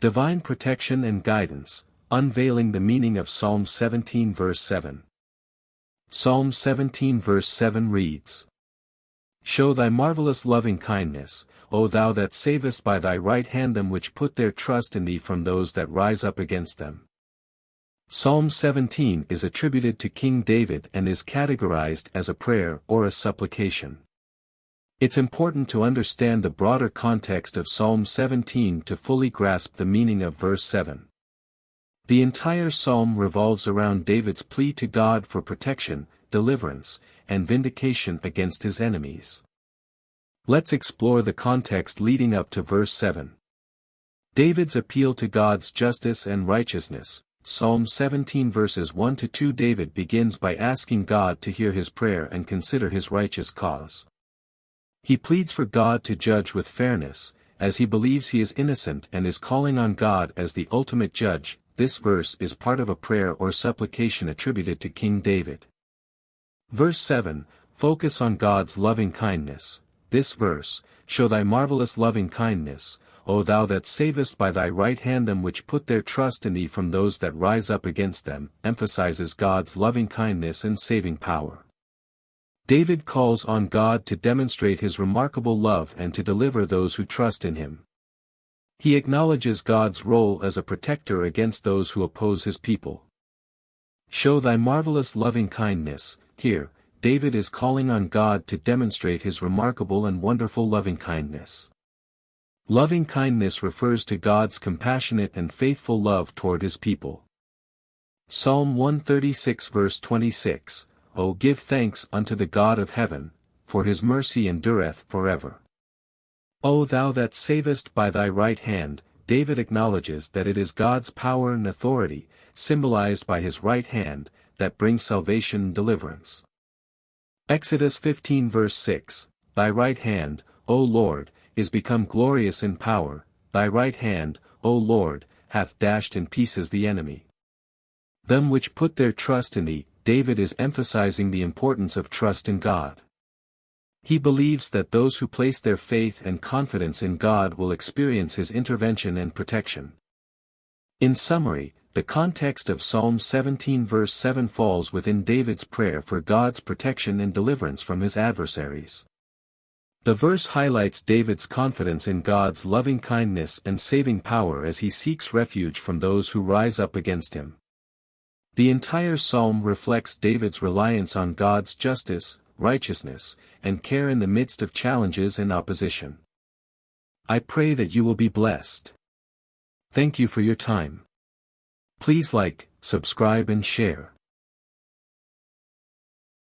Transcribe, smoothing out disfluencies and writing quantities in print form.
Divine protection and guidance, unveiling the meaning of Psalm 17 verse 7. Psalm 17 verse 7 reads, Show thy marvelous loving kindness, O thou that savest by thy right hand them which put their trust in thee from those that rise up against them. Psalm 17 is attributed to King David and is categorized as a prayer or a supplication. It's important to understand the broader context of Psalm 17 to fully grasp the meaning of verse 7. The entire psalm revolves around David's plea to God for protection, deliverance, and vindication against his enemies. Let's explore the context leading up to verse 7. David's appeal to God's justice and righteousness. Psalm 17 verses 1-2. David begins by asking God to hear his prayer and consider his righteous cause. He pleads for God to judge with fairness, as he believes he is innocent and is calling on God as the ultimate judge. This verse is part of a prayer or supplication attributed to King David. Verse 7, focus on God's loving kindness. This verse, show thy marvelous loving kindness, O thou that savest by thy right hand them which put their trust in thee from those that rise up against them, emphasizes God's loving kindness and saving power. David calls on God to demonstrate his remarkable love and to deliver those who trust in him. He acknowledges God's role as a protector against those who oppose his people. Show thy marvelous loving kindness. Here, David is calling on God to demonstrate his remarkable and wonderful loving kindness. Loving kindness refers to God's compassionate and faithful love toward his people. Psalm 136 verse 26, O give thanks unto the God of heaven, for his mercy endureth forever. O thou that savest by thy right hand. David acknowledges that it is God's power and authority, symbolized by his right hand, that brings salvation and deliverance. Exodus 15 verse 6, Thy right hand, O Lord, is become glorious in power, thy right hand, O Lord, hath dashed in pieces the enemy. Them which put their trust in thee. David is emphasizing the importance of trust in God. He believes that those who place their faith and confidence in God will experience his intervention and protection. In summary, the context of Psalm 17 verse 7 falls within David's prayer for God's protection and deliverance from his adversaries. The verse highlights David's confidence in God's loving kindness and saving power as he seeks refuge from those who rise up against him. The entire psalm reflects David's reliance on God's justice, righteousness, and care in the midst of challenges and opposition. I pray that you will be blessed. Thank you for your time. Please like, subscribe and share.